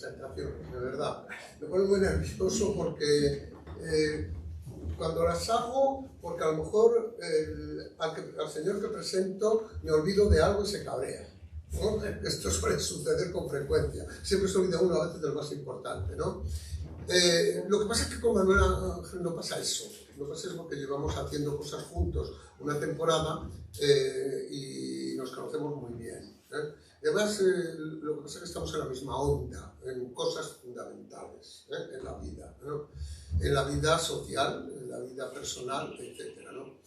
Presentación, de verdad. Me pone muy nervioso porque cuando las hago, porque a lo mejor al señor que presento me olvido de algo y se cabrea, ¿no? Esto suele suceder con frecuencia. Siempre se olvida uno a veces del más importante, ¿no? Lo que pasa es que con Manuel Ángel no pasa eso. Lo que pasa es porque llevamos haciendo cosas juntos una temporada y nos conocemos muy bien, ¿eh? Y además, lo que pasa es que estamos en la misma onda, en cosas fundamentales, ¿eh? En la vida, ¿no? En la vida social, en la vida personal, etc., ¿no?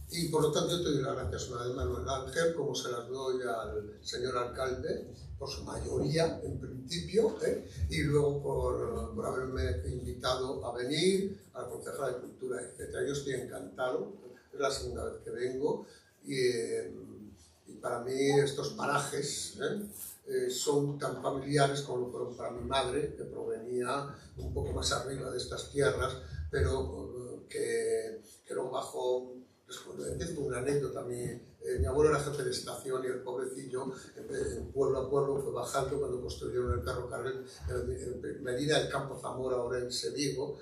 Y por lo tanto, yo te doy las gracias una vez, Manuel Ángel, como se las doy al señor alcalde, por su mayoría, en principio, ¿eh? Y luego por haberme invitado a venir, a la concejala de Cultura, etc. Yo estoy encantado, es la segunda vez que vengo, y para mí estos parajes son tan familiares como lo fueron para mi madre, que provenía un poco más arriba de estas tierras, pero que luego bajó. Tengo una anécdota. Mi abuelo era jefe de estación y el pobrecillo, pueblo a pueblo, fue bajando cuando construyeron el ferrocarril en Medina del Campo Zamora, Orense, Vigo,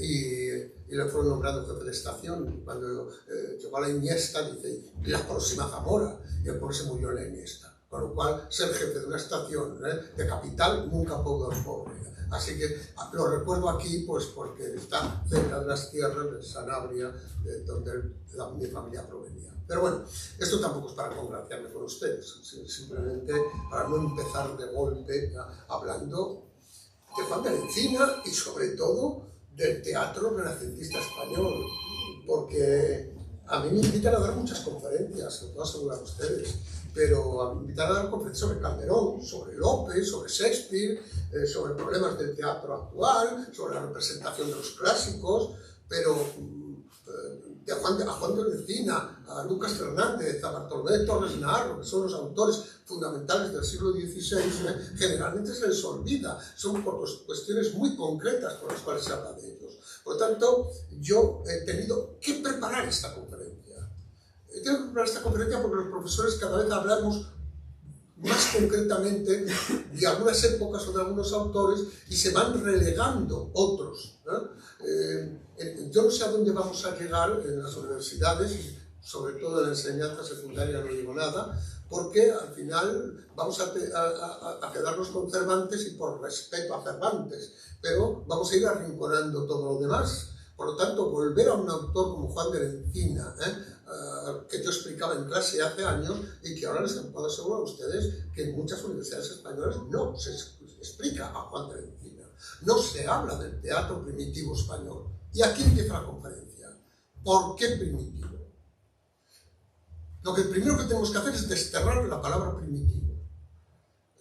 y le fueron nombrando jefe de estación. Cuando llegó a la Iniesta, dice, la próxima Zamora, y el pobre se murió en la Iniesta. Con lo cual, ser jefe de una estación de capital nunca pudo ser pobre. Así que lo recuerdo aquí, pues porque está cerca de las tierras de Sanabria, de donde mi familia provenía. Pero bueno, esto tampoco es para congraciarme con ustedes, simplemente para no empezar de golpe hablando de Juan de la Encina y sobre todo del teatro renacentista español, porque a mí me invitan a dar muchas conferencias, lo puedo asegurar a ustedes, pero me invitan a dar conferencias sobre Calderón, sobre Lope, sobre Shakespeare, sobre problemas del teatro actual, sobre la representación de los clásicos, pero a Juan de la Encina, a Lucas Fernández, a Bartolomé de Torres Naharro, que son los autores fundamentales del siglo XVI, generalmente se les olvida, son por cuestiones muy concretas por las cuales se habla de ellos. Por lo tanto, yo he tenido que preparar esta conferencia. Tengo que preparar esta conferencia porque los profesores cada vez hablamos más concretamente de algunas épocas o de algunos autores y se van relegando otros, ¿eh? Yo no sé a dónde vamos a llegar en las universidades, sobre todo en la enseñanza secundaria no digo nada, porque al final vamos a quedarnos con Cervantes y por respeto a Cervantes, pero vamos a ir arrinconando todo lo demás. Por lo tanto, volver a un autor como Juan de la Encina, que yo explicaba en clase hace años y que ahora les puedo asegurar a ustedes que en muchas universidades españolas no se explica a Juan de la Encina, no se habla del teatro primitivo español. Y aquí empieza la conferencia. ¿Por qué primitivo? Lo que primero que tenemos que hacer es desterrar la palabra primitivo.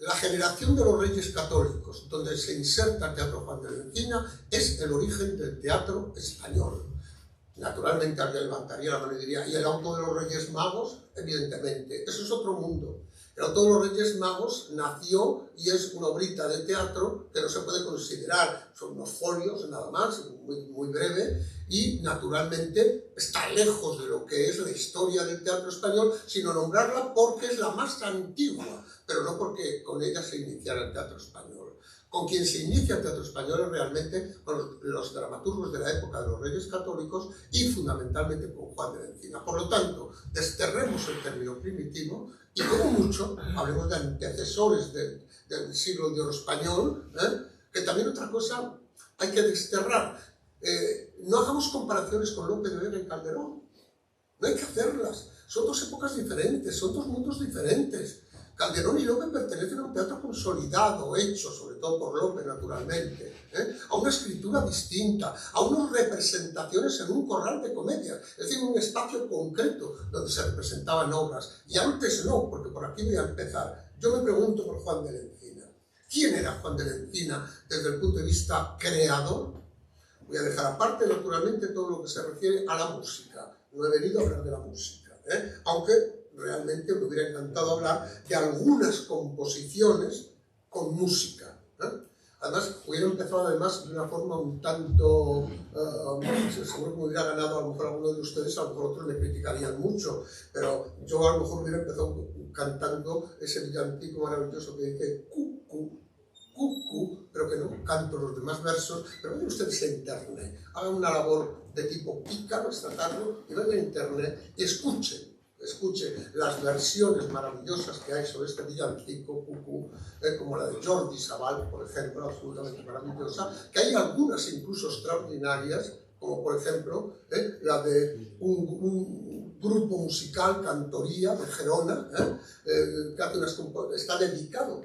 La generación de los reyes católicos, donde se inserta el teatro Juan de la Encina, es el origen del teatro español. Naturalmente alguien levantaría la mano y diría, ¿y el auto de los Reyes Magos? Evidentemente, eso es otro mundo. El auto de los Reyes Magos nació y es una obrita de teatro que no se puede considerar, son unos folios nada más, muy breve, y naturalmente está lejos de lo que es la historia del teatro español, sino nombrarla porque es la más antigua, pero no porque con ella se iniciara el teatro español. Con quien se inicia el teatro español es realmente con los dramaturgos de la época de los Reyes Católicos y fundamentalmente con Juan de la Encina. Por lo tanto, desterremos el término primitivo y como mucho hablemos de antecesores del siglo de oro español, que también otra cosa hay que desterrar. No hagamos comparaciones con Lope de Vega y Calderón, no hay que hacerlas, son dos épocas diferentes, son dos mundos diferentes. Calderón y Lope pertenecen a un teatro consolidado, hecho, sobre todo por Lope, naturalmente, a una escritura distinta, a unas representaciones en un corral de comedias, es decir, un espacio concreto donde se representaban obras. Y antes no, porque por aquí voy a empezar. Yo me pregunto por Juan de la Encina. ¿Quién era Juan de la Encina desde el punto de vista creador? Voy a dejar aparte, naturalmente, todo lo que se refiere a la música. No he venido a hablar de la música, aunque realmente me hubiera encantado hablar de algunas composiciones con música. Además, hubiera empezado además de una forma un tanto, seguro que me hubiera ganado a lo mejor alguno de ustedes, a lo mejor otros me criticarían mucho, pero yo a lo mejor hubiera empezado cantando ese villancico maravilloso que dice cu, cu, cucú, pero que no canto los demás versos, pero vayan ustedes a internet, hagan una labor de tipo pícaro esta tarde y vayan a internet y escuchen las versiones maravillosas que hay sobre este villancico cucú, como la de Jordi Savall, por ejemplo, absolutamente maravillosa, que hay algunas incluso extraordinarias, como por ejemplo la de un grupo musical, Cantoría, de Gerona, que hace está dedicado,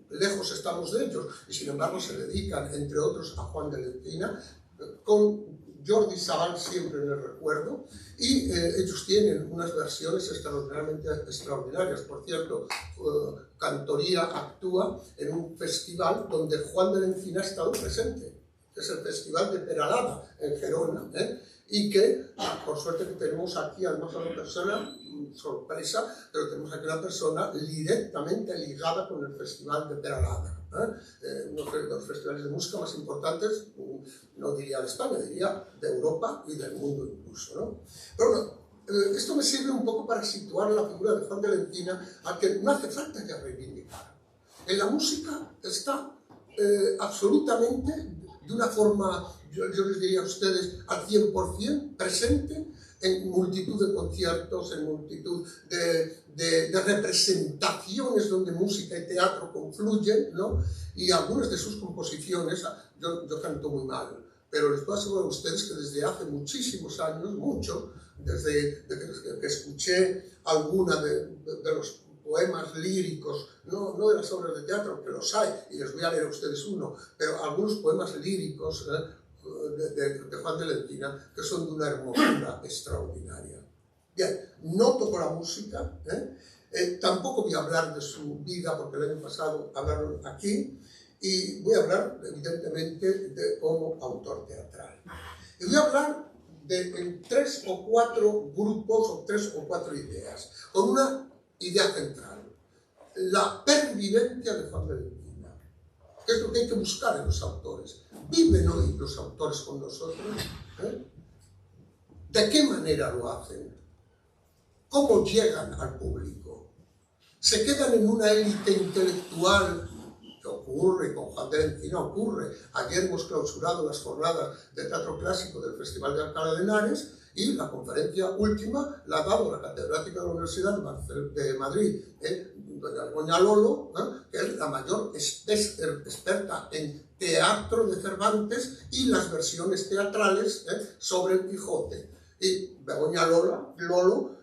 lejos estamos de ellos, y sin embargo se dedican, entre otros, a Juan de Lencina, con Jordi Savall siempre en el recuerdo, y ellos tienen unas versiones extraordinariamente extraordinarias. Por cierto, Cantoría actúa en un festival donde Juan de Lencina ha estado presente, que es el Festival de Peralada en Gerona, y que, por suerte que tenemos aquí además a una persona, sorpresa, pero tenemos aquí una persona directamente ligada con el Festival de Peralada. Uno de los festivales de música más importantes, no diría de España, diría de Europa y del mundo incluso, ¿no? Pero bueno, esto me sirve un poco para situar la figura de Juan de Lencina, al que no hace falta ya reivindicar. En la música está absolutamente, de una forma, yo les diría a ustedes, al 100% presente en multitud de conciertos, en multitud de representaciones donde música y teatro confluyen, ¿no? Y algunas de sus composiciones, yo canto muy mal, pero les puedo asegurar a ustedes que desde hace muchísimos años, desde que escuché alguna de los poemas líricos, no de las obras de teatro, que los hay, y les voy a leer a ustedes uno, pero algunos poemas líricos de Juan de Lencina, que son de una hermosura extraordinaria. Bien, no toco la música, tampoco voy a hablar de su vida, porque el año pasado hablaron aquí, y voy a hablar, evidentemente, como autor teatral. Y voy a hablar en 3 o 4 grupos, o 3 o 4 ideas, con una idea central: la pervivencia de Juan de Lencina. ¿Qué es lo que hay que buscar en los autores? ¿Viven hoy los autores con nosotros? ¿De qué manera lo hacen? ¿Cómo llegan al público? ¿Se quedan en una élite intelectual? Que ocurre, con Juan de Lencina ocurre. Ayer hemos clausurado las jornadas de teatro clásico del Festival de Alcalá de Henares, y la conferencia última la ha dado la catedrática de la Universidad de Madrid, doña Begoña Lolo, que es la mayor experta en teatro de Cervantes y las versiones teatrales sobre el Quijote. Y Begoña Lolo,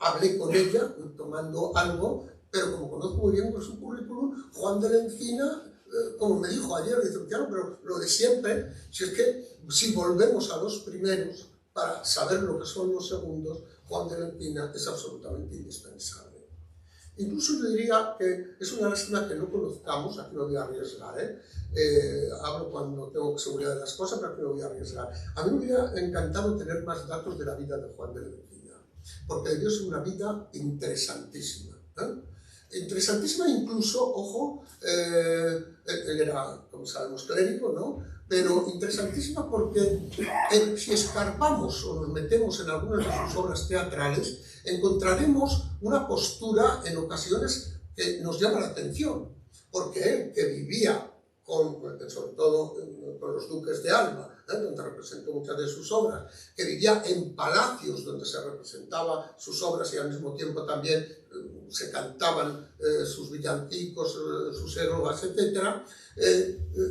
hablé con ella tomando algo, pero como conozco muy bien su currículum, Juan de Lencina, como me dijo ayer, dice, claro, pero lo de siempre, si volvemos a los primeros para saber lo que son los segundos, Juan de Lencina es absolutamente indispensable. Incluso yo diría que es una lástima que no conozcamos, aquí no voy a arriesgar, hablo cuando tengo seguridad de las cosas, pero aquí no voy a arriesgar. A mí me hubiera encantado tener más datos de la vida de Juan de Lencina, porque debió ser una vida interesantísima. Interesantísima incluso, ojo, él era, como sabemos, clérigo, ¿no? Pero interesantísima porque si escarbamos o nos metemos en algunas de sus obras teatrales, encontraremos una postura en ocasiones que nos llama la atención, porque él, que vivía sobre todo con los duques de Alba, donde representó muchas de sus obras, que vivía en palacios donde se representaban sus obras y al mismo tiempo también se cantaban sus villancicos, sus erogas, etc.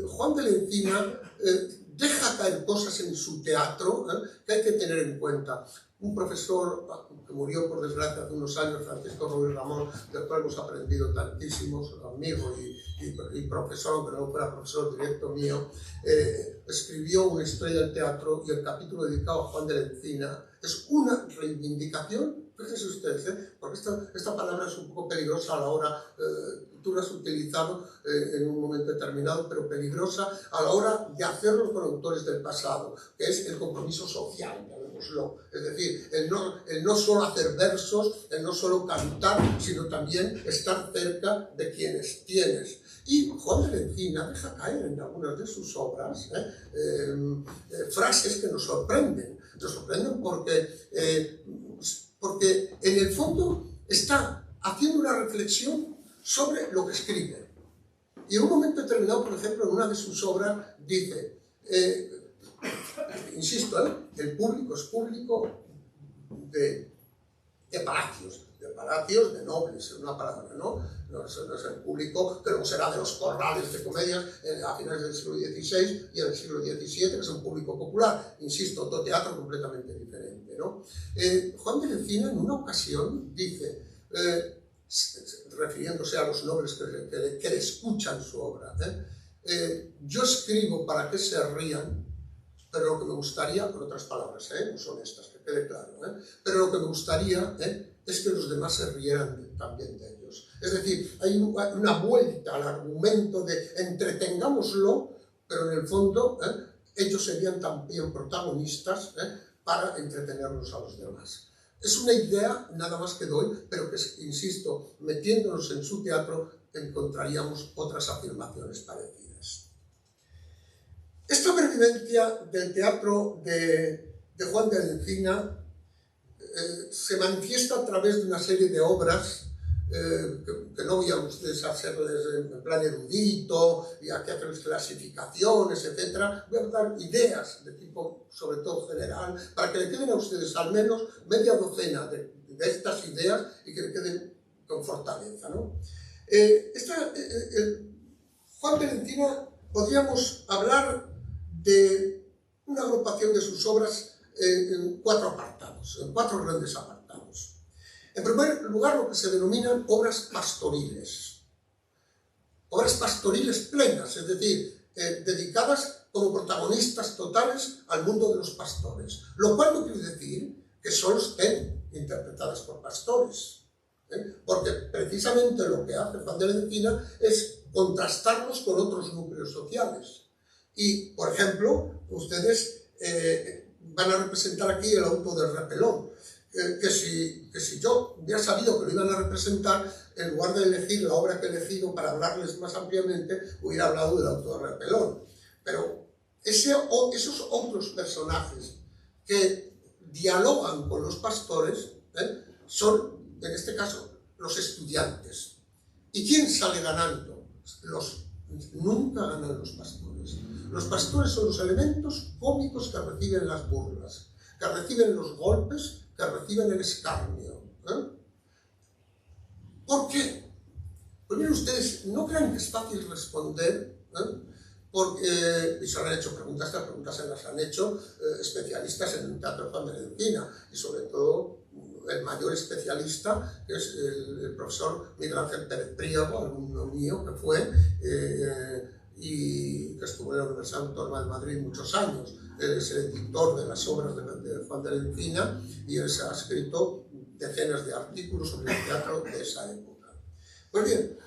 Juan de Lencina deja caer cosas en su teatro que hay que tener en cuenta. Un profesor que murió por desgracia hace unos años, Francisco Ruiz Ramón, del cual hemos aprendido tantísimos, amigo y profesor, aunque no fuera profesor directo mío, escribió una historia del teatro, y el capítulo dedicado a Juan de Lencina es una reivindicación. Fíjense ustedes, porque esta palabra es un poco peligrosa a la hora, tú la has utilizado en un momento determinado, pero peligrosa a la hora de hacerlo con autores del pasado, que es el compromiso social, llamémoslo. Es decir, el no solo hacer versos, el no solo cantar, sino también estar cerca de quienes tienes. Y Juan de Lencina deja caer en algunas de sus obras frases que nos sorprenden. Nos sorprenden porque en el fondo está haciendo una reflexión sobre lo que escribe. Y en un momento determinado, por ejemplo, en una de sus obras dice, insisto, el público es público de palacios, de nobles, en una palabra, ¿no? No es el público que luego será de los corrales de comedias a finales del siglo XVI y en el siglo XVII, que es un público popular, insisto, otro teatro completamente diferente, ¿no? Juan de la Encina en una ocasión dice, refiriéndose a los nobles que le escuchan su obra, yo escribo para que se rían, pero lo que me gustaría, con otras palabras, no son estas, que quede claro, pero lo que me gustaría es que los demás se rieran también de ellos. Es decir, hay una vuelta al argumento de entretengámoslo, pero en el fondo ellos serían también protagonistas para entretenernos a los demás. Es una idea nada más que doy, pero que, insisto, metiéndonos en su teatro encontraríamos otras afirmaciones parecidas. Esta pervivencia del teatro de Juan de la Encina se manifiesta a través de una serie de obras que no voy a ustedes a hacerles en plan erudito y a que hacerles clasificaciones, etc. Voy a dar ideas de tipo, sobre todo general, para que le queden a ustedes al menos media docena de estas ideas y que le queden con fortaleza, ¿no? Juan de la Encina podríamos hablar de una agrupación de sus obras en 4 apartados, en 4 grandes apartados. En primer lugar, lo que se denominan obras pastoriles plenas, es decir, dedicadas como protagonistas totales al mundo de los pastores, lo cual no quiere decir que solo estén interpretadas por pastores, porque precisamente lo que hace Juan de la Encina es contrastarlos con otros núcleos sociales. Y, por ejemplo, ustedes van a representar aquí el auto del repelón, que si yo hubiera sabido que lo iban a representar, en lugar de elegir la obra que he elegido para hablarles más ampliamente, hubiera hablado del auto del repelón. Pero esos otros personajes que dialogan con los pastores son, en este caso, los estudiantes. ¿Y quién sale ganando? Nunca ganan los pastores. Los pastores son los elementos cómicos que reciben las burlas, que reciben los golpes, que reciben el escarnio. ¿Por qué? Pues miren ustedes, no crean que es fácil responder, porque y se han hecho preguntas, estas preguntas se las han hecho especialistas en el teatro de Juan de la Encina, y sobre todo el mayor especialista, que es el profesor Miguel Ángel Pérez Priego, alumno mío que fue, y que estuvo en la Universidad Autónoma de Madrid muchos años. Él es el editor de las obras de Juan de la Encina y él se ha escrito decenas de artículos sobre el teatro de esa época. Pues bien,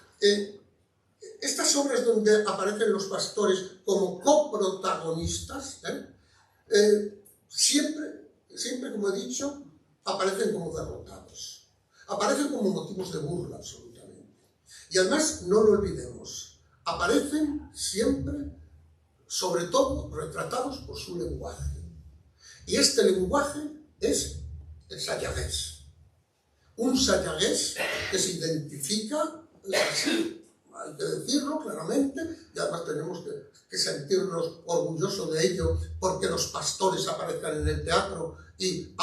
estas obras donde aparecen los pastores como coprotagonistas, siempre, como he dicho, aparecen como derrotados, aparecen como motivos de burla absolutamente. Y además, no lo olvidemos, aparecen siempre, sobre todo, retratados por su lenguaje. Y este lenguaje es el sayagués. Un sayagués que se identifica así, hay que decirlo claramente, y además tenemos que sentirnos orgullosos de ello, porque los pastores aparezcan en el teatro y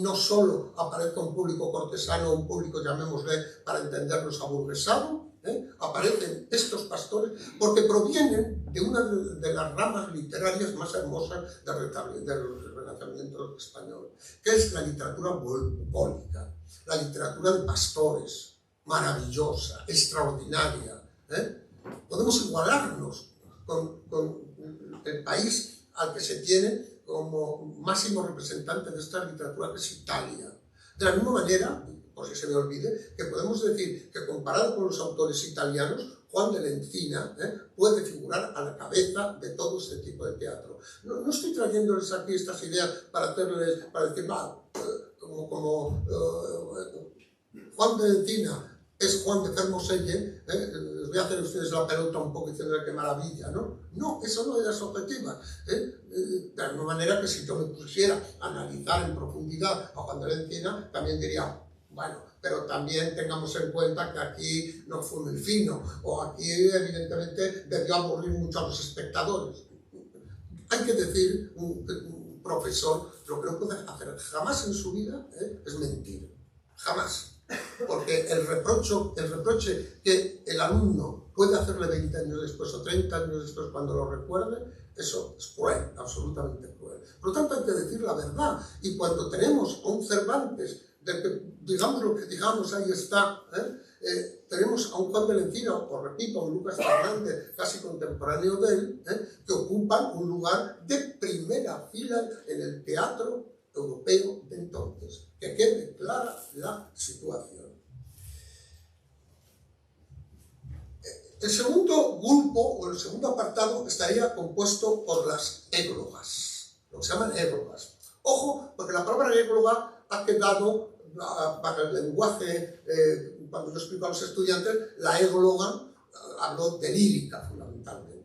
no solo aparezca un público cortesano, un público, llamémosle, para entendernos, aburguesado. Aparecen estos pastores porque provienen de una de las ramas literarias más hermosas del Renacimiento español, que es la literatura bucólica, la literatura de pastores, maravillosa, extraordinaria. Podemos igualarnos con el país al que se tiene como máximo representante de esta literatura, que es Italia. De la misma manera, por si se me olvide, que podemos decir que comparado con los autores italianos, Juan de la Encina puede figurar a la cabeza de todo este tipo de teatro. No estoy trayéndoles aquí estas ideas para decir, Juan de la Encina es Juan de Fermoselle, les voy a hacer a ustedes la pelota un poco diciendo qué maravilla, ¿no? No, eso no es objetiva. De la misma manera que si yo me pusiera a analizar en profundidad a Juan de la Encina, también diría, Bueno, pero también tengamos en cuenta que aquí no fue muy fino, o aquí evidentemente debió aburrir mucho a los espectadores. Hay que decir, un profesor lo que no puede hacer jamás en su vida es mentir, jamás. Porque el reproche que el alumno puede hacerle 20 años después o 30 años después cuando lo recuerde, eso es cruel, absolutamente cruel. Por lo tanto, hay que decir la verdad. Y cuando tenemos a un Cervantes, del que digamos lo que digamos, ahí está, tenemos a un Juan de la Encina, o repito, a un Lucas Fernández, casi contemporáneo de él, que ocupan un lugar de primera fila en el teatro europeo de entonces. Que quede clara la situación. El segundo grupo, o el segundo apartado, estaría compuesto por las églogas, lo que se llaman églogas. Ojo, porque la palabra égloga ha quedado, para el lenguaje, cuando yo explico a los estudiantes, la égloga hablo de lírica fundamentalmente.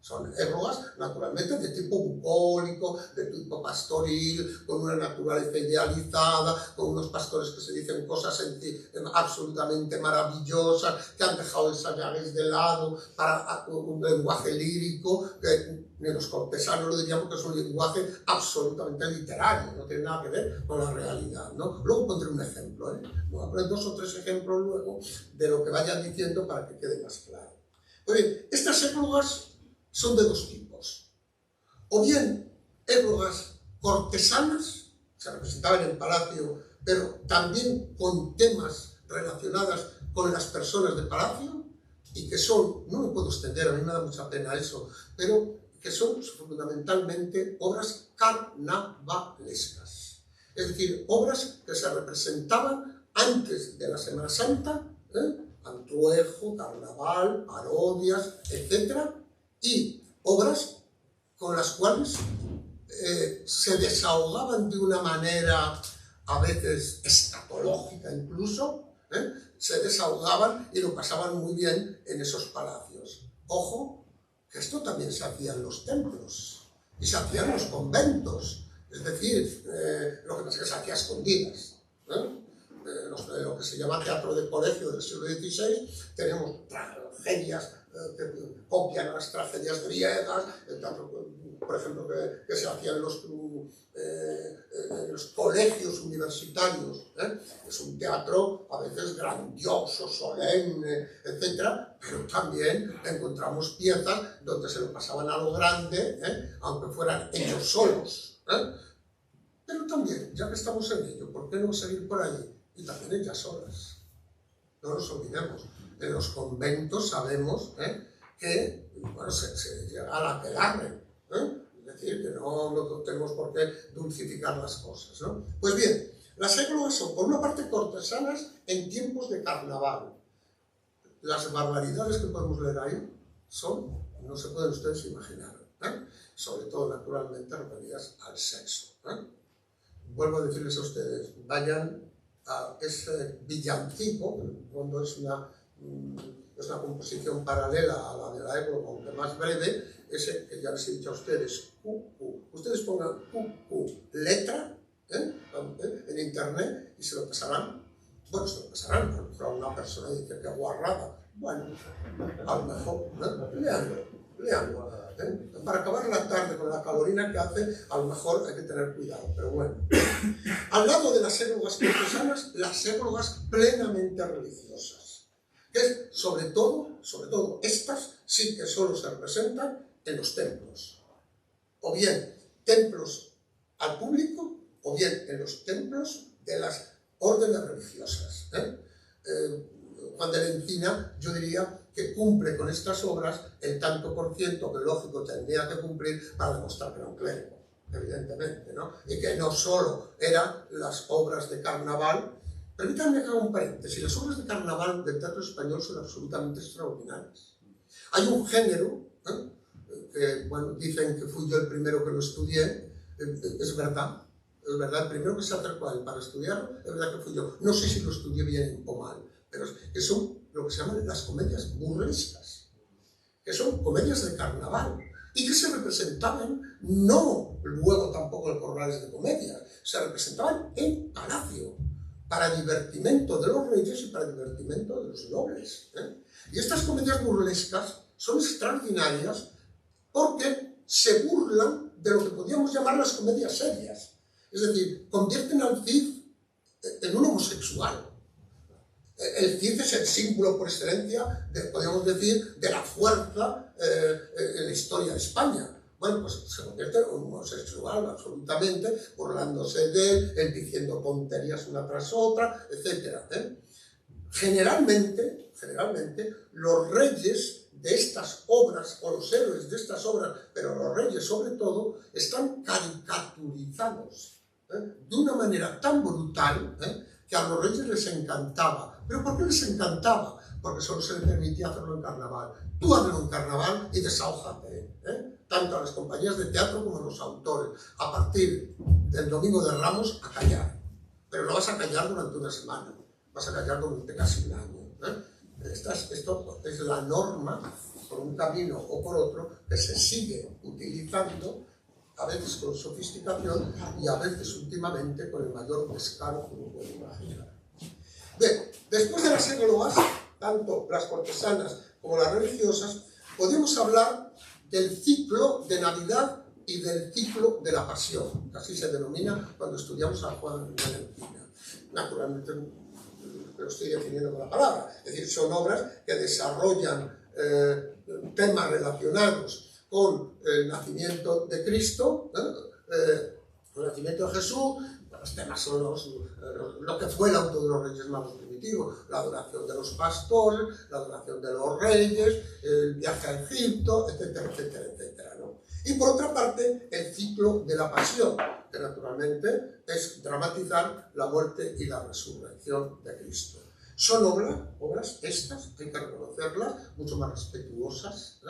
Son églogas, naturalmente, de tipo bucólico, de tipo pastoril, con una naturaleza idealizada, con unos pastores que se dicen cosas absolutamente maravillosas, que han dejado esa llaves de lado para un lenguaje lírico, que ni los cortesanos lo diríamos que es un lenguaje absolutamente literario, no tiene nada que ver con la realidad, ¿no? Luego pondré un ejemplo, voy a poner 2 o 3 ejemplos luego de lo que vayan diciendo para que quede más claro. Pues bien, estas églogas son de 2 tipos. O bien églogas cortesanas, se representaban en palacio, pero también con temas relacionados con las personas de palacio, y que son, no me puedo extender, a mí me da mucha pena eso, pero que son fundamentalmente obras carnavalescas. Es decir, obras que se representaban antes de la Semana Santa, Antruejo, carnaval, parodias, etc. Y obras con las cuales se desahogaban de una manera a veces escatológica incluso, se desahogaban y lo pasaban muy bien en esos palacios. Ojo, que esto también se hacía en los templos y se hacía en los conventos, es decir, lo que pasa es que se hacía a escondidas. Lo que se llama teatro de colegio del siglo XVI, tenemos tragedias que copian las tragedias griegas, el teatro, por ejemplo, que se hacía en los colegios universitarios. Es un teatro a veces grandioso, solemne, etc. Pero también encontramos piezas donde se lo pasaban a lo grande, aunque fueran ellos solos. Pero también, ya que estamos en ello, ¿por qué no seguir por ahí? Y también ellas solas. No nos olvidemos. En los conventos sabemos que bueno, se llega a la aquelarre. Es decir, que no tenemos por qué dulcificar las cosas, ¿no? Pues bien, las églogas son, por una parte, cortesanas en tiempos de carnaval. Las barbaridades que podemos leer ahí son, no se pueden ustedes imaginar, sobre todo, naturalmente, referidas al sexo. Vuelvo a decirles a ustedes, vayan a ese villancico, cuando es una composición paralela a la de la égloga, aunque más breve, ese que ya les he dicho a ustedes, QQ. Ustedes pongan QQ letra en internet y se lo pasarán. Bueno, se lo pasarán, a lo mejor a una persona dice que guarrada. Bueno, a lo mejor, léanlo. Para acabar la tarde con la calorina que hace, a lo mejor hay que tener cuidado, pero bueno. Al lado de las églogas cortesanas, las églogas plenamente religiosas, que es, sobre todo, estas sí que solo se representan en los templos. O bien templos al público, o bien en los templos de las órdenes religiosas. Juan de la Encina, yo diría que cumple con estas obras el tanto por ciento que lógico tendría que cumplir para demostrar que era un clérigo, evidentemente, ¿no? Y que no solo eran las obras de carnaval. Permítanme que haga un paréntesis, las obras de carnaval del teatro español son absolutamente extraordinarias. Hay un género, que bueno, dicen que fui yo el primero que lo estudié, es verdad, el primero que se acercó a él para estudiarlo, es verdad que fui yo. No sé si lo estudié bien o mal, pero que son lo que se llaman las comedias burlescas, que son comedias de carnaval, y que se representaban, no luego tampoco en corrales de comedia, se representaban en palacio. para divertimento de los reyes y para divertimento de los nobles. Y estas comedias burlescas son extraordinarias porque se burlan de lo que podríamos llamar las comedias serias. Es decir, convierten al Cid en un homosexual. El Cid es el símbolo por excelencia, podríamos decir, de la fuerza en la historia de España. Bueno, pues se convierte en un homosexual absolutamente, burlándose de él diciendo tonterías una tras otra, etc. Generalmente, los reyes de estas obras, o los héroes de estas obras, pero los reyes sobre todo, están caricaturizados de una manera tan brutal que a los reyes les encantaba. ¿Pero por qué les encantaba? Porque solo se les permitía hacerlo en carnaval. Tú hazlo en carnaval y desahójate, tanto a las compañías de teatro como a los autores. A partir del Domingo de Ramos, a callar. Pero no vas a callar durante una semana, vas a callar durante casi un año. Esto es la norma, por un camino o por otro, que se sigue utilizando, a veces con sofisticación y a veces últimamente con el mayor descaro que uno puede imaginar. Bien, después de las églogas, tanto las cortesanas como las religiosas, podemos hablar del ciclo de Navidad y del ciclo de la Pasión, que así se denomina cuando estudiamos a Juan de la Encina. Naturalmente, lo estoy definiendo con la palabra, es decir, son obras que desarrollan temas relacionados con el nacimiento de Cristo, con el nacimiento de Jesús. Los temas son lo que fue el auto de los Reyes Magos primitivos, la adoración de los pastores, la adoración de los reyes, el viaje a Egipto, etcétera, etcétera, etcétera, ¿no? Y por otra parte, el ciclo de la Pasión, que naturalmente es dramatizar la muerte y la resurrección de Cristo. Son obras estas, hay que reconocerlas, mucho más respetuosas,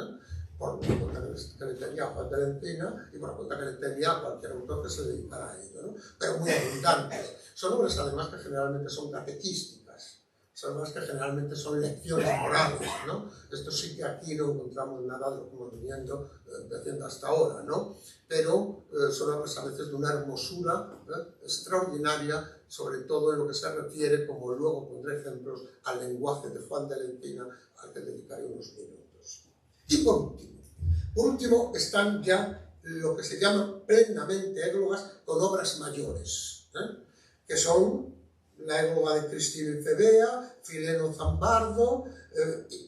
por la cuenta que le tenía a Juan de la Encina y por la cuenta que le tenía a cualquier autor que se dedicara a ello, ¿no? Pero muy abundantes. Son obras además que generalmente son catequísticas, son obras que generalmente son lecciones morales, ¿no? Esto sí que aquí no encontramos nada de lo que hemos venido diciendo hasta ahora, ¿no? Pero son obras a veces de una hermosura extraordinaria, sobre todo en lo que se refiere, como luego pondré ejemplos, al lenguaje de Juan de la Encina, al que dedicaré unos minutos. Y por último están ya lo que se llaman plenamente églogas con obras mayores, que son la égloga de Cristina y Cebea, Fileno Zambardo,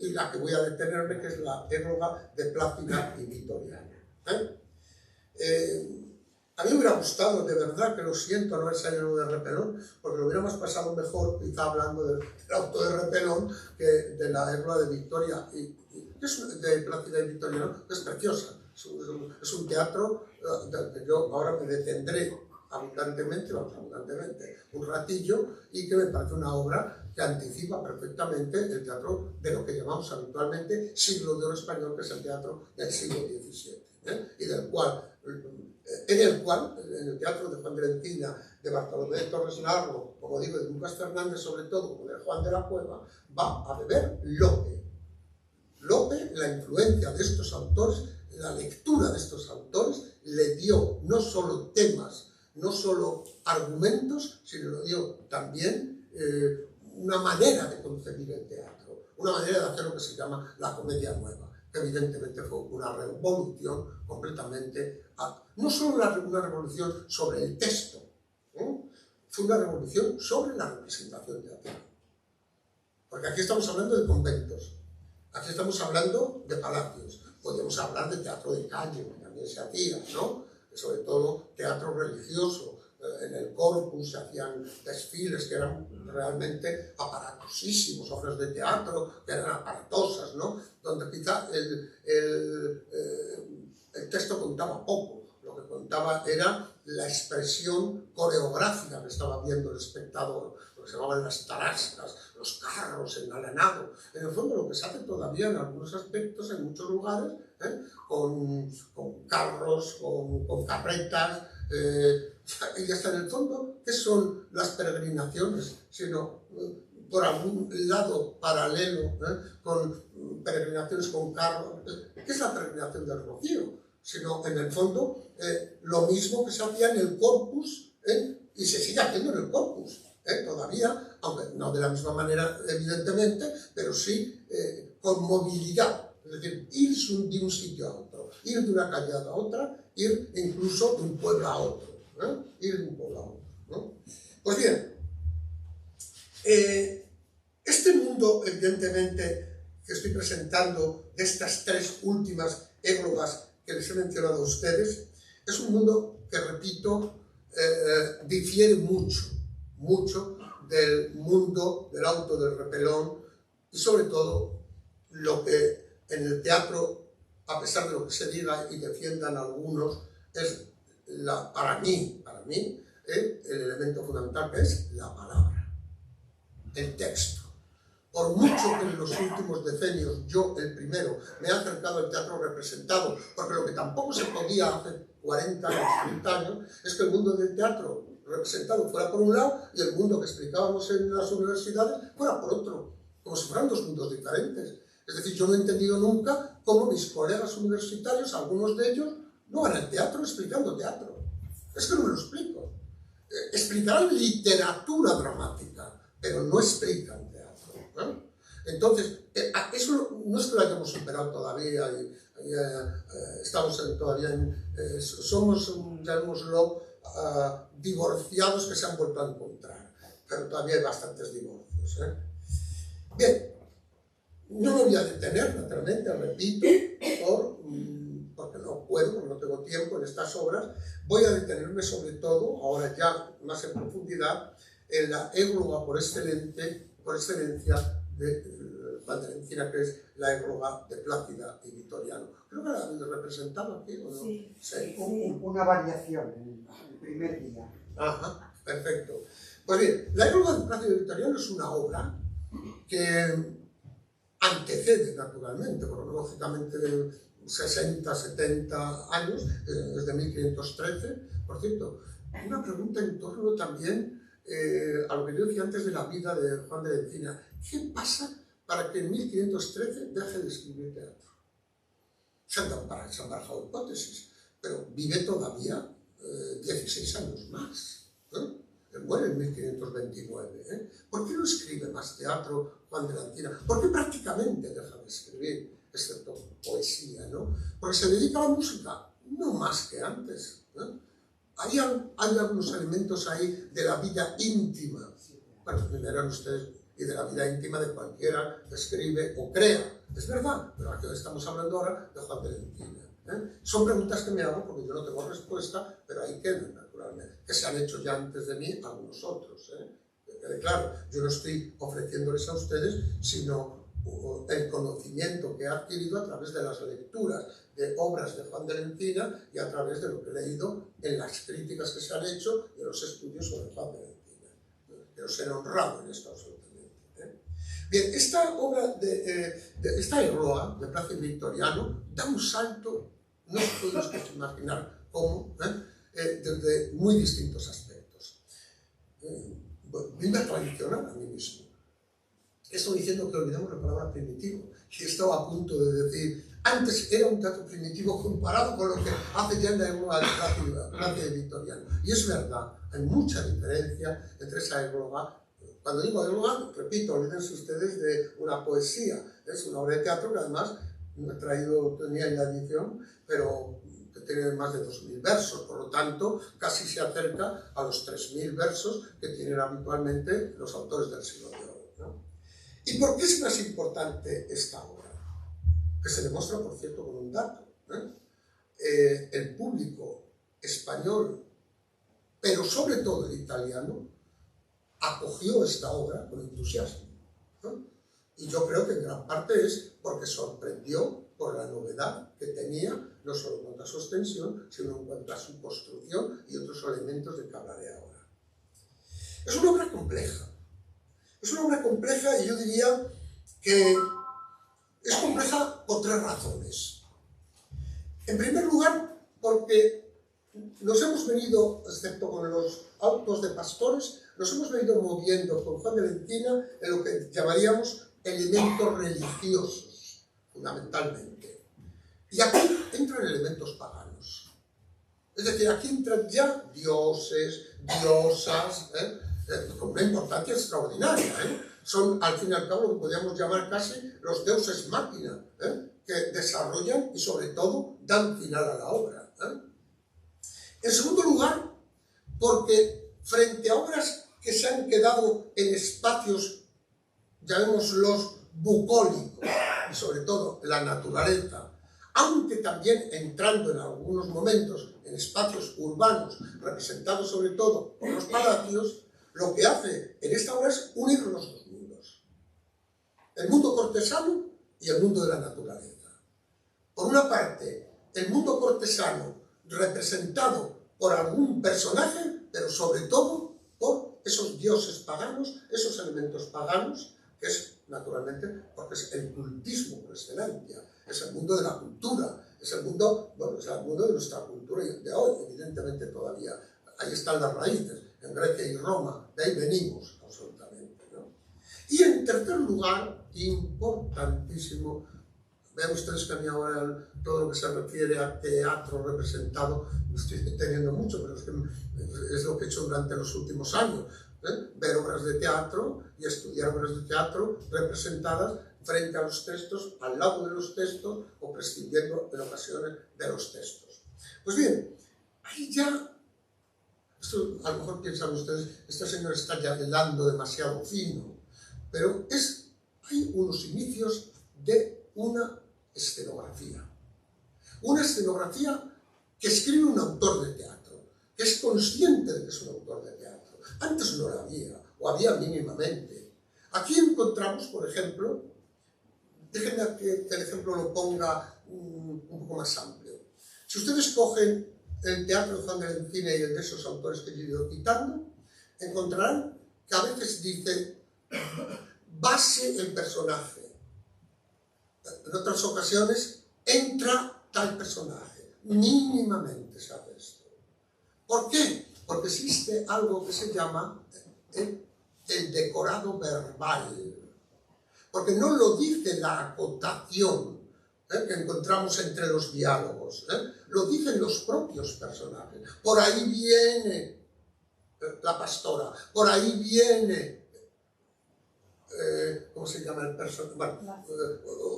y la que voy a detenerme, que es la égloga de Plácida y Vitoriana. A mí me hubiera gustado, de verdad, que lo siento, no haber salido de Repelón, porque lo hubiéramos pasado mejor, quizá hablando del auto de Repelón, que de la égloga de Victoria de Plácida y Vitoriana, que es preciosa. Es un teatro del que yo ahora me detendré abundantemente, un ratillo, y que me parece una obra que anticipa perfectamente el teatro de lo que llamamos habitualmente siglo de oro español, que es el teatro del siglo XVII, y del cual, en el teatro de Juan de la Encina, de Bartolomé de Torres Largo, como digo, de Lucas Fernández sobre todo, como de Juan de la Cueva, va a beber Lope. Lope, la influencia de estos autores, la lectura de estos autores, le dio no solo temas, no solo argumentos, sino le dio también una manera de concebir el teatro, una manera de hacer lo que se llama la comedia nueva, que evidentemente fue una revolución completamente, no solo una revolución sobre el texto, fue una revolución sobre la representación teatral. Porque aquí estamos hablando de conventos, aquí estamos hablando de palacios, podríamos hablar de teatro de calle, que también se hacía, ¿no? Sobre todo teatro religioso. En el Corpus se hacían desfiles que eran realmente aparatosísimos, obras de teatro que eran aparatosas, ¿no? Donde quizá el texto contaba poco, lo que contaba era la expresión coreográfica que estaba viendo el espectador, lo que se llamaban las tarascas, los carros engalanados. En el fondo lo que se hace todavía en algunos aspectos, en muchos lugares, con carros, con carretas, y hasta en el fondo, ¿qué son las peregrinaciones? Sino por algún lado paralelo, con peregrinaciones con carros. ¿Qué es la peregrinación del Rocío? Sino en el fondo lo mismo que se hacía en el Corpus, y se sigue haciendo en el Corpus, todavía, aunque no de la misma manera evidentemente, pero sí con movilidad, es decir, ir de un sitio a otro, ir de una calle a otra, ir incluso de un pueblo a otro, ir de un pueblo a otro, ¿no? Pues bien, este mundo, evidentemente, que estoy presentando de estas tres últimas églogas que les he mencionado a ustedes, es un mundo que, repito, difiere mucho del mundo del auto del repelón y sobre todo lo que en el teatro, a pesar de lo que se diga y defiendan algunos, es para mí, el elemento fundamental, que es la palabra, el texto. Por mucho que en los últimos decenios yo, el primero, me he acercado al teatro representado, porque lo que tampoco se podía hace 40 años, 30 años, es que el mundo del teatro representado fuera por un lado y el mundo que explicábamos en las universidades fuera por otro, como si fueran dos mundos diferentes. Es decir, yo no he entendido nunca cómo mis colegas universitarios, algunos de ellos, no van al teatro explicando teatro. Es que no me lo explico. Explicarán literatura dramática, pero no explican teatro, ¿no? Entonces, eso no es que lo hayamos superado todavía, estamos todavía somos, llamémoslo, divorciados que se han vuelto a encontrar, pero todavía hay bastantes divorcios, Bien, no me voy a detener, naturalmente, repito, porque no puedo, porque no tengo tiempo en estas obras. Voy a detenerme sobre todo, ahora ya más en profundidad, en la égloga por excelencia de Juan de la Encina, que es la égloga de Plácida y Vitoriano. Creo que la habéis representado aquí, ¿o no? Sí. Sí. Una variación en el primer día. Ajá, perfecto. Pues bien, la égloga de Plácida y Vitoriano es una obra que antecede naturalmente, cronológicamente 60, 70 años, desde 1513, por cierto. Una pregunta en torno también a lo que yo decía antes de la vida de Juan de la Encina. ¿Qué pasa para que en 1513 deje de escribir teatro? Se han barajado hipótesis, pero vive todavía 16 años más, Él muere en 1529. ¿Por qué no escribe más teatro Juan de la Encina? ¿Por qué prácticamente deja de escribir, excepto poesía, ¿no? Porque se dedica a la música, no más que antes, Hay algunos elementos ahí de la vida íntima. Bueno, verán ustedes, y de la vida íntima de cualquiera que escribe o crea. Es verdad, pero aquí estamos hablando ahora de Juan de la Encina. Son preguntas que me hago porque yo no tengo respuesta, pero ahí quedan, naturalmente, que se han hecho ya antes de mí algunos otros. Claro, yo no estoy ofreciéndoles a ustedes, sino el conocimiento que he adquirido a través de las lecturas de obras de Juan de la Encina y a través de lo que he leído en las críticas que se han hecho y en los estudios sobre Juan de la Encina. Quiero ser honrado en esto absolutamente. Bien, esta obra, esta égloga de Plácida y Vitoriano da un salto, no os podéis imaginar cómo, desde muy distintos aspectos. Viene a traicionar a mí mismo. Estoy diciendo que olvidamos la palabra primitivo, y estaba a punto de decir, antes era un teatro primitivo comparado con lo que hace ya en la égloga de Plácida y Vitoriano. Y es verdad, hay mucha diferencia entre esa égloga. Cuando digo égloga, repito, olvídense ustedes de una poesía, es una obra de teatro que además tenía en la edición, pero que tiene más de 2000 versos, por lo tanto, casi se acerca a los 3000 versos que tienen habitualmente los autores del siglo de oro, ¿no? ¿Y por qué es más importante esta obra? Que se demuestra, por cierto, con un dato. El público español, pero sobre todo el italiano, acogió esta obra con entusiasmo, Y yo creo que en gran parte es porque sorprendió por la novedad que tenía, no solo en cuanto a su extensión, sino en cuanto a su construcción y otros elementos de que hablaré ahora. Es una obra compleja. Es una obra compleja y yo diría que es compleja por tres razones. En primer lugar, porque nos hemos venido, excepto con los autos de pastores, nos hemos venido moviendo con Juan de la Encina en lo que llamaríamos elementos religiosos, fundamentalmente. Y aquí entran elementos paganos. Es decir, aquí entran ya dioses, diosas, con una importancia extraordinaria. Son, al fin y al cabo, lo que podríamos llamar casi los deuses máquina, que desarrollan y, sobre todo, dan final a la obra. En segundo lugar, porque frente a obras que se han quedado en espacios, llamémoslos bucólicos, y sobre todo la naturaleza, aunque también entrando en algunos momentos en espacios urbanos, representados sobre todo por los palacios, lo que hace en esta obra es unir los dos mundos. El mundo cortesano y el mundo de la naturaleza. Por una parte, el mundo cortesano representado por algún personaje, pero sobre todo por esos dioses paganos, esos elementos paganos, que es, naturalmente, porque es el cultismo por excelencia, es el mundo de la cultura, es el mundo, bueno, es el mundo de nuestra cultura de hoy, evidentemente todavía. Ahí están las raíces, en Grecia y Roma, de ahí venimos, absolutamente, ¿no? Y en tercer lugar, importantísimo, vean ustedes que a mí ahora todo lo que se refiere a teatro representado, me estoy teniendo mucho, pero es que es lo que he hecho durante los últimos años, ver obras de teatro y estudiar obras de teatro representadas frente a los textos, al lado de los textos o prescindiendo en ocasiones de los textos. Pues bien, ahí ya, esto a lo mejor piensan ustedes, este señor está ya hilando demasiado fino, pero hay unos inicios de una escenografía que escribe un autor de teatro, que es consciente de que es un autor de teatro. Antes no la había, o había mínimamente. Aquí encontramos, por ejemplo, déjenme que el ejemplo lo ponga un poco más amplio. Si ustedes cogen el teatro de Juan de la Encina y el de esos autores que yo he ido citando, encontrarán que a veces dice base el personaje. En otras ocasiones entra tal personaje. Mínimamente se hace esto. ¿Por qué? Porque existe algo que se llama el decorado verbal. Porque no lo dice la acotación que encontramos entre los diálogos, lo dicen los propios personajes. Por ahí viene la pastora, por ahí viene, ¿cómo se llama el personaje? Bueno,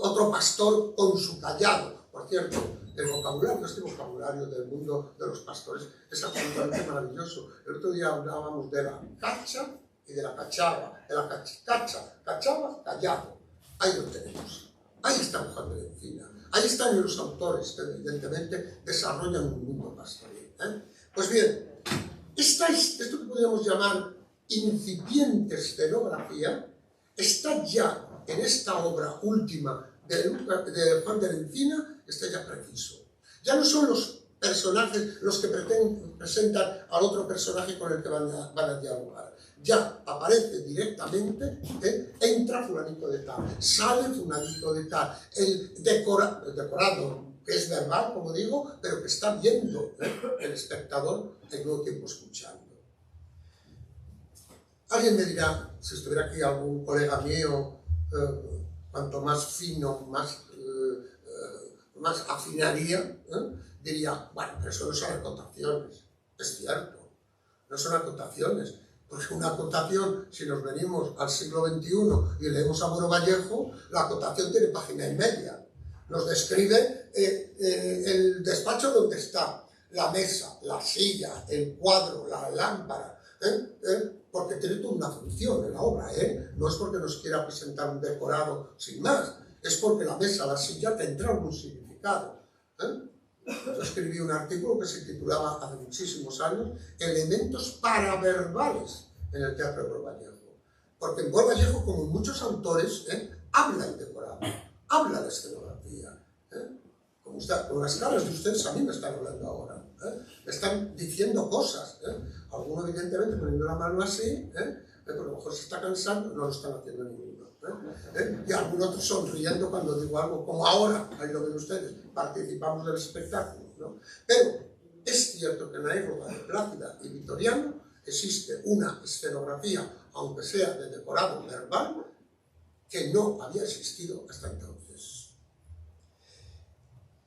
otro pastor con su callado. Por cierto, este vocabulario del mundo de los pastores es absolutamente maravilloso. El otro día hablábamos de la cacha y de la cachava, de la cachava, callado. Ahí lo tenemos. Ahí está Juan de la Encina. Ahí están los autores que evidentemente desarrollan un mundo pastoril. Pues bien, esto que podríamos llamar incipiente escenografía está ya en esta obra última de Juan de la Encina, está ya preciso. Ya no son los personajes los que presentan al otro personaje con el que van a dialogar. Ya aparece directamente, entra fulanito de tal, sale fulanito de tal, el decorado, que es verbal, como digo, pero que está viendo el espectador al mismo tiempo escuchando. Alguien me dirá, si estuviera aquí algún colega mío, cuanto más fino, más afinaría, diría, bueno, pero eso no son acotaciones. Es cierto, no son acotaciones. Porque una acotación, si nos venimos al siglo XXI y leemos a Moro Vallejo, la acotación tiene página y media. Nos describe el despacho donde está, la mesa, la silla, el cuadro, la lámpara, porque tiene toda una función en la obra, no es porque nos quiera presentar un decorado sin más, es porque la mesa, la silla tendrá algún significado. Yo escribí un artículo que se titulaba hace muchísimos años Elementos paraverbales en el teatro de Moro Vallejo. Porque en Moro Vallejo, como muchos autores, habla el decorado, habla la escenografía. Como las caras de ustedes a mí me están hablando ahora. Me están diciendo cosas. Algunos, evidentemente, poniendo la mano así, pero a lo mejor se está cansando, no lo están haciendo ninguno. Y algunos otros sonriendo cuando digo algo, como ahora, ahí lo ven ustedes, participamos del espectáculo, ¿no? Pero es cierto que en la época de Plácida y Vitoriano existe una escenografía, aunque sea de decorado verbal, que no había existido hasta entonces.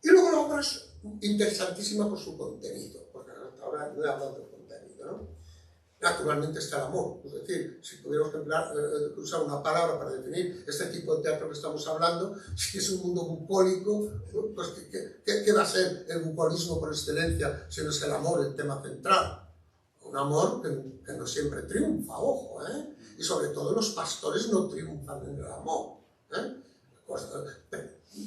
Y luego la obra es interesantísima por su contenido, porque hasta ahora no he hablado del contenido, ¿no? Naturalmente está el amor. Es decir, si tuviéramos que usar una palabra para definir este tipo de teatro que estamos hablando, si es un mundo bucólico, pues ¿qué va a ser el bucolismo por excelencia si no es el amor el tema central? Un amor que no siempre triunfa, ojo, ¿eh? Y sobre todo los pastores no triunfan en el amor, ¿eh?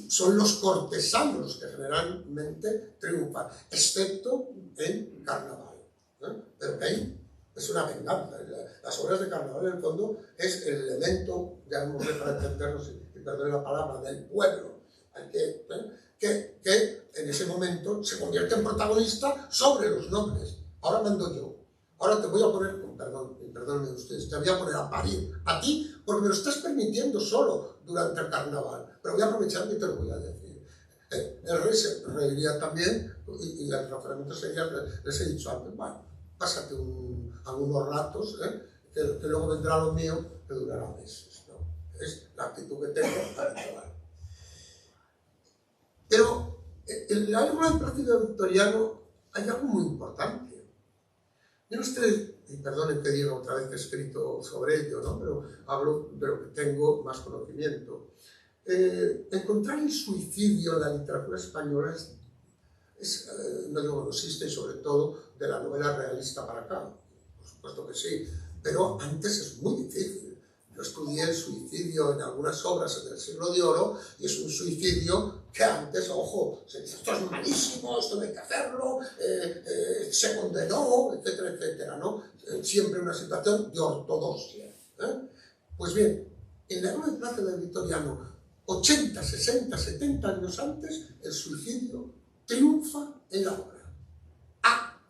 Son los cortesanos los que generalmente triunfan, excepto en carnaval, ¿eh? Pero ahí es una venganza. Las obras de carnaval, en el fondo, es el elemento, llamémosle para entendernos, y perdón la palabra, del pueblo, que en ese momento se convierte en protagonista sobre los nobles. Ahora mando yo. Ahora te voy a poner, perdónenme ustedes, te voy a poner a parir a ti, porque me lo estás permitiendo solo durante el carnaval. Pero voy a aprovechar y te lo voy a decir. El rey se reiría también, y el razonamiento sería, les he dicho antes, bueno, pásate algunos ratos, que luego vendrá lo mío, que durará meses, ¿no? Es la actitud que tengo habitual. Pero en la obra del Plácido Victoriano hay algo muy importante. Miren ustedes, y perdonen que diga otra vez que he escrito sobre ello, ¿no? Pero hablo de lo que tengo más conocimiento. Encontrar el suicidio en la literatura española no digo que no existe, y sobre todo de la novela realista para acá, por supuesto que sí, pero antes es muy difícil. Yo estudié el suicidio en algunas obras del Siglo de Oro y es un suicidio que antes, ojo, se dice, esto es malísimo, esto no hay que hacerlo, se condenó, etcétera, etcétera, ¿no? Siempre una situación de ortodoxia, ¿eh? Pues bien, en la obra de Plácido Victoriano, 80, 60, 70 años antes, el suicidio triunfa en la obra,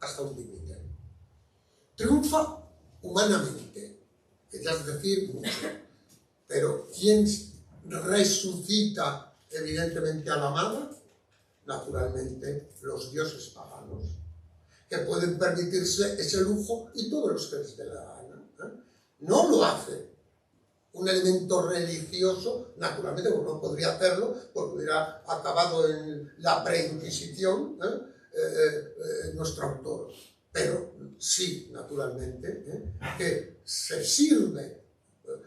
hasta un límite. Triunfa humanamente, que ya es decir mucho, pero ¿quién resucita evidentemente a la amada? Naturalmente los dioses paganos, que pueden permitirse ese lujo y todos los que les dé la gana, ¿eh? No lo hace un elemento religioso, naturalmente, porque no podría hacerlo, porque hubiera acabado en la preinquisición, nuestro autor. Pero sí, naturalmente, que se sirve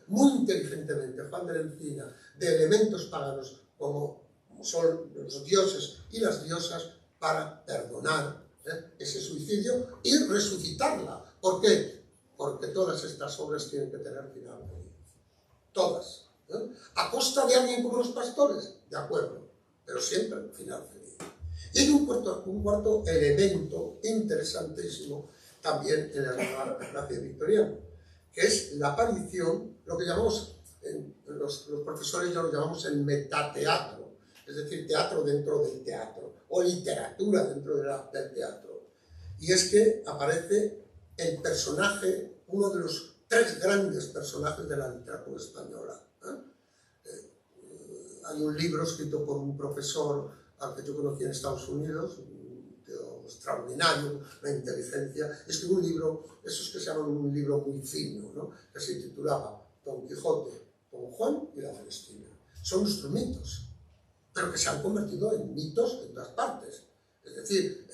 muy inteligentemente Juan de la Encina de elementos paganos como son los dioses y las diosas para perdonar ese suicidio y resucitarla. ¿Por qué? Porque todas estas obras tienen que tener final feliz. Todas. ¿A costa de alguien como los pastores? De acuerdo, pero siempre final feliz. Y hay un cuarto elemento interesantísimo también en la Plácido Victoriano, que es la aparición, lo que llamamos, los profesores ya lo llamamos el metateatro, es decir, teatro dentro del teatro, o literatura dentro del teatro. Y es que aparece el personaje, uno de los 3 grandes personajes de la literatura española. Hay un libro escrito por un profesor al que yo conocí en Estados Unidos, un tío extraordinario, una inteligencia, escribió un libro, esos que se llaman un libro muy fino, ¿no? Que se titulaba Don Quijote, Don Juan y la Celestina. Son nuestros mitos, pero que se han convertido en mitos en todas partes. Es decir,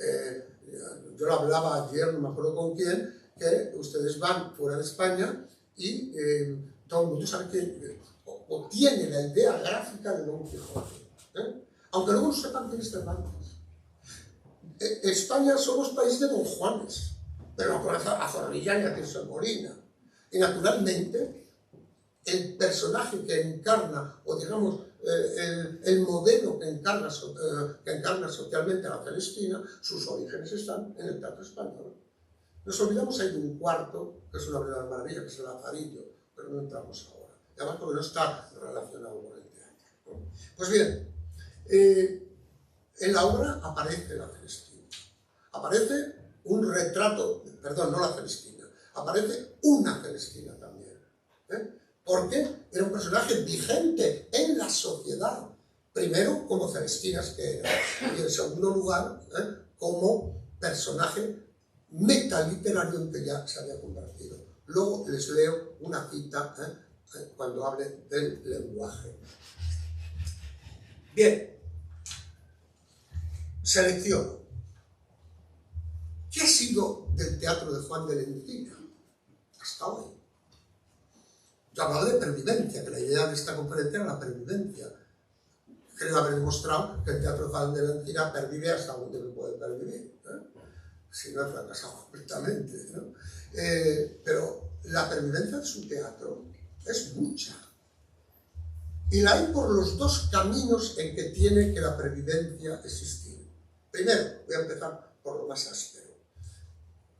yo lo hablaba ayer, no me acuerdo con quién, que ustedes van fuera de España y todo el mundo sabe que o tiene la idea gráfica de Don Quijote, aunque luego no sepan quién es Cervantes. España somos país de Don Juanes, pero no conoce a Zorrilla ni a Tirso Molina. Y naturalmente, el personaje que encarna, o digamos, el modelo que encarna socialmente a la Celestina, sus orígenes están en el teatro español. Nos olvidamos ahí de un cuarto, que es una verdadera maravilla, que es el Lazarillo, pero no entramos ahora. Y además porque no está relacionado con el teatro, ¿no? Pues bien, en la obra aparece la Celestina. Aparece un retrato, perdón, no la Celestina, aparece una Celestina también. Porque era un personaje vigente en la sociedad. Primero, como Celestinas que era, y en segundo lugar, como personaje metaliterario en que ya se había convertido. Luego les leo una cita cuando hable del lenguaje. Bien, selecciono. ¿Qué ha sido del teatro de Juan de la Encina? hasta hoy. Yo hablaba de pervivencia, que la idea de esta conferencia era la pervivencia. Creo haber demostrado que el Teatro de Juan de la Encina pervive hasta donde no puede pervivir, si no he fracasado completamente, ¿no? Pero la pervivencia de su teatro es mucha. Y la hay por los dos caminos en que tiene que la pervivencia existir. Primero, voy a empezar por lo más áspero,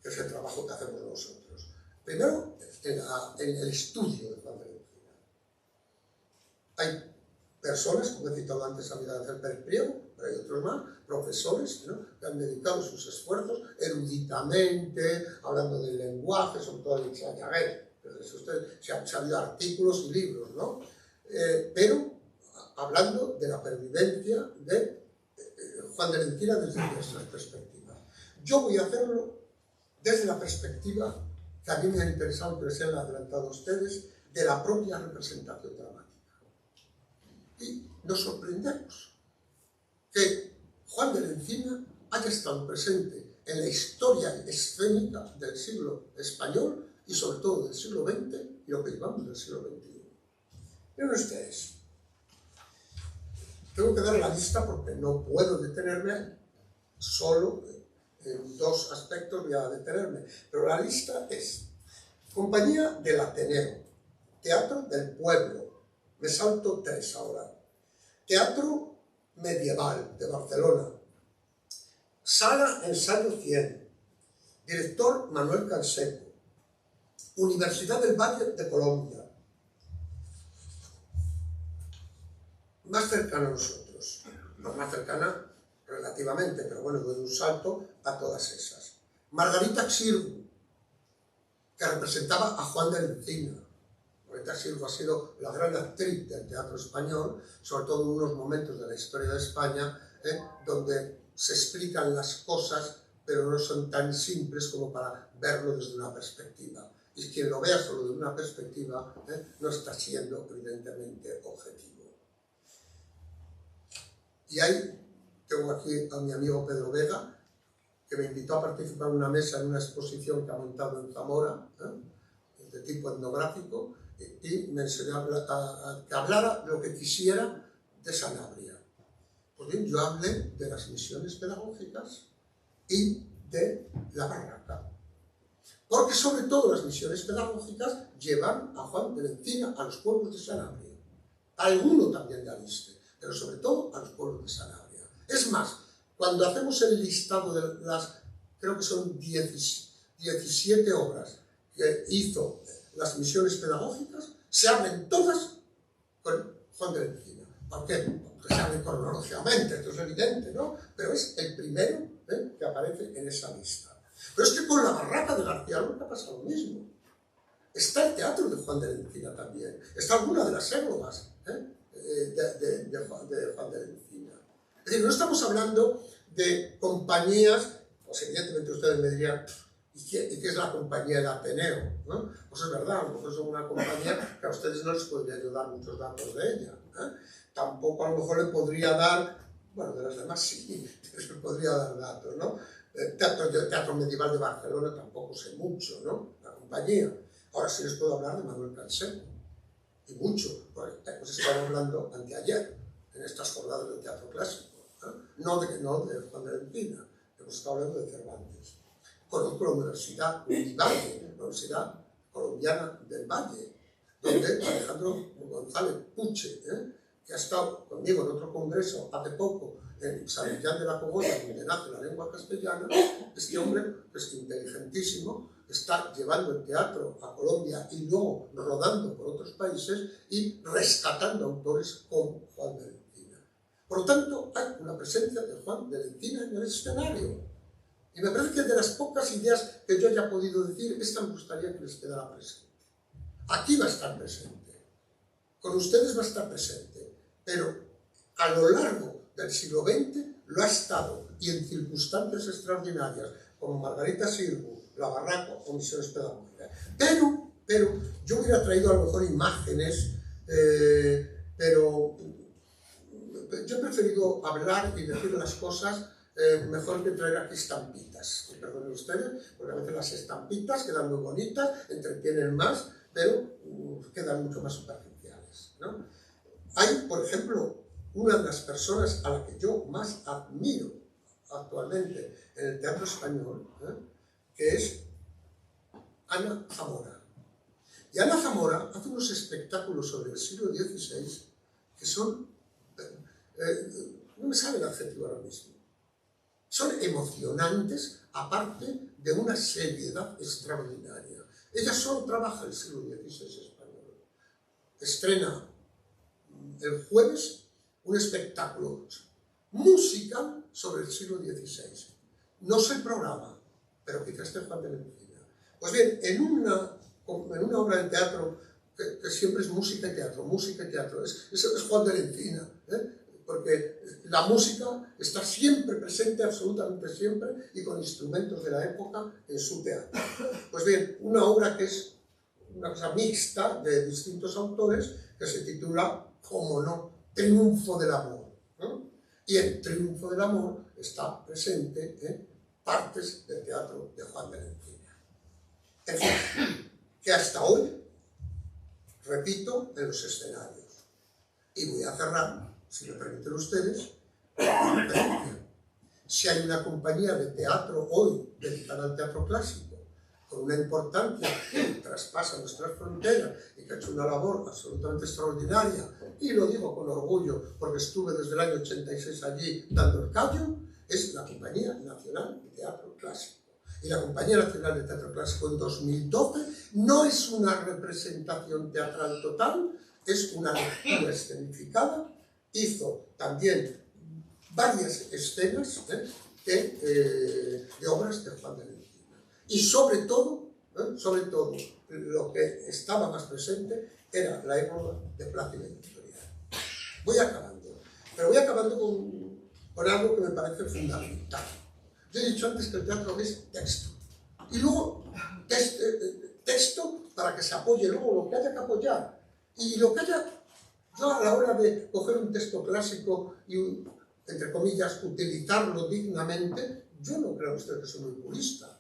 que es el trabajo que hacemos nosotros. Primero, en el estudio de Juan de la Encina. Hay personas, como he citado antes a Miguel Ángel Pérez Priego, pero hay otros más, profesores, ¿no?, que han dedicado sus esfuerzos eruditamente, hablando del lenguaje, sobre todo de Chayaguet, se han salido artículos y libros, ¿no? Pero hablando de la pervivencia de Juan de la Encina desde nuestras perspectivas. Yo voy a hacerlo desde la perspectiva que a mí me ha interesado, que se han adelantado ustedes, de la propia representación dramática. Y nos sorprendemos que Juan de la Encina haya estado presente en la historia escénica del siglo español y sobre todo del siglo XX y lo que llevamos del siglo XXI. Miren ustedes, tengo que dar la lista porque no puedo detenerme solo en dos aspectos, voy a detenerme, pero la lista es Compañía del Ateneo, Teatro del Pueblo, me salto tres ahora, Teatro Medieval de Barcelona, Sala Ensayo 100, director Manuel Canseco, Universidad del Valle de Colombia, más cercana a nosotros, no más cercana relativamente, pero bueno, doy un salto a todas esas. Margarita Xirgu, que representaba a Juan de la Encina. Margarita Xirgu ha sido la gran actriz del teatro español, sobre todo en unos momentos de la historia de España, donde se explican las cosas, pero no son tan simples como para verlo desde una perspectiva. Y quien lo vea solo desde una perspectiva, no está siendo evidentemente objetivo. Y ahí tengo aquí a mi amigo Pedro Vega, que me invitó a participar en una mesa en una exposición que ha montado en Zamora, de tipo etnográfico, y me enseñó a que hablara lo que quisiera de Sanabria. Pues bien, yo hablé de las misiones pedagógicas y de la barraca. Porque sobre todo las misiones pedagógicas llevan a Juan de la Encina a los pueblos de Sanabria. A alguno también de Aliste, pero sobre todo a los pueblos de Sanabria. Es más, cuando hacemos el listado de las, creo que son 17 obras que hizo las misiones pedagógicas, se abren todas con Juan de la Encina. ¿Por qué? Porque se abren cronológicamente, esto es evidente, ¿no? Pero es el primero que aparece en esa lista. Pero es que con la barraca de García Lorca pasa lo mismo. Está el teatro de Juan de la Encina también. Está alguna de las églogas de Juan de la Encina. Es decir, no estamos hablando de compañías, pues evidentemente ustedes me dirían, ¿y qué es la compañía del Ateneo? ¿No? Pues es verdad, a lo mejor son una compañía que a ustedes no les podría ayudar muchos datos de ella. Tampoco a lo mejor le podría dar, bueno, de las demás sí, les podría dar datos, ¿no? Teatro Medieval de Barcelona tampoco sé mucho, ¿no? La compañía. Ahora sí les puedo hablar de Manuel Canseco, y mucho, porque hemos estado hablando anteayer, en estas jornadas de teatro clásico, no de Juan de la Encina, hemos estado hablando de Cervantes. Conozco la Universidad Univalle, la Universidad Colombiana del Valle, donde Alejandro González Puche, que ha estado conmigo en otro congreso hace poco, en San Millán de la Cogolla, donde nace la lengua castellana, este hombre, que es inteligentísimo, está llevando el teatro a Colombia y luego rodando por otros países y rescatando autores como Juan de la Encina. Por lo tanto, hay una presencia de Juan de la Encina en el escenario. Y me parece que de las pocas ideas que yo haya podido decir, esta me gustaría que les quedara presente. Aquí va a estar presente, con ustedes va a estar presente, pero a lo largo del siglo XX lo ha estado, y en circunstancias extraordinarias, como Margarita Xirgu, La Barraca o Misiones Pedagógicas. Pero yo hubiera traído a lo mejor imágenes, pero yo he preferido hablar y decir las cosas mejor que traer aquí estampitas. Perdonen ustedes, porque a veces las estampitas quedan muy bonitas, entretienen más, pero quedan mucho más superficiales, ¿no? Hay, por ejemplo, una de las personas a la que yo más admiro actualmente en el teatro español, que es Ana Zamora. Y Ana Zamora hace unos espectáculos sobre el siglo XVI que son, no me sale el adjetivo ahora mismo, son emocionantes, aparte de una seriedad extraordinaria. Ella solo trabaja el siglo XVI español. Estrena el jueves un espectáculo musical sobre el siglo XVI. No sé el programa, pero quizás esté Juan de la Encina. Pues bien, en una obra de teatro que siempre es música y teatro, es Juan de la Encina, porque la música está siempre presente, absolutamente siempre, y con instrumentos de la época en su teatro. Pues bien, una obra que es una cosa mixta de distintos autores, que se titula, cómo no, Triunfo del Amor, ¿no? Y en Triunfo del Amor está presente partes del teatro de Juan de la Encina. En fin, que hasta hoy repito en los escenarios. Y voy a cerrar, si me permiten ustedes, si hay una compañía de teatro hoy dedicada al teatro clásico, con una importancia que traspasa nuestras fronteras y que ha hecho una labor absolutamente extraordinaria, y lo digo con orgullo porque estuve desde el año 86 allí dando el callo, es la Compañía Nacional de Teatro Clásico. Y la Compañía Nacional de Teatro Clásico en 2012 no es una representación teatral total, es una lectura escenificada, hizo también varias escenas de obras de Juan de la Encina. Y sobre todo, lo que estaba más presente era la época de Plácido y Victoriano. Voy acabando, pero voy acabando con algo que me parece fundamental. Yo he dicho antes que el teatro es texto. Y luego, texto para que se apoye luego lo que haya que apoyar. Y lo que haya, yo a la hora de coger un texto clásico y, entre comillas, utilizarlo dignamente, yo no creo usted que soy muy purista.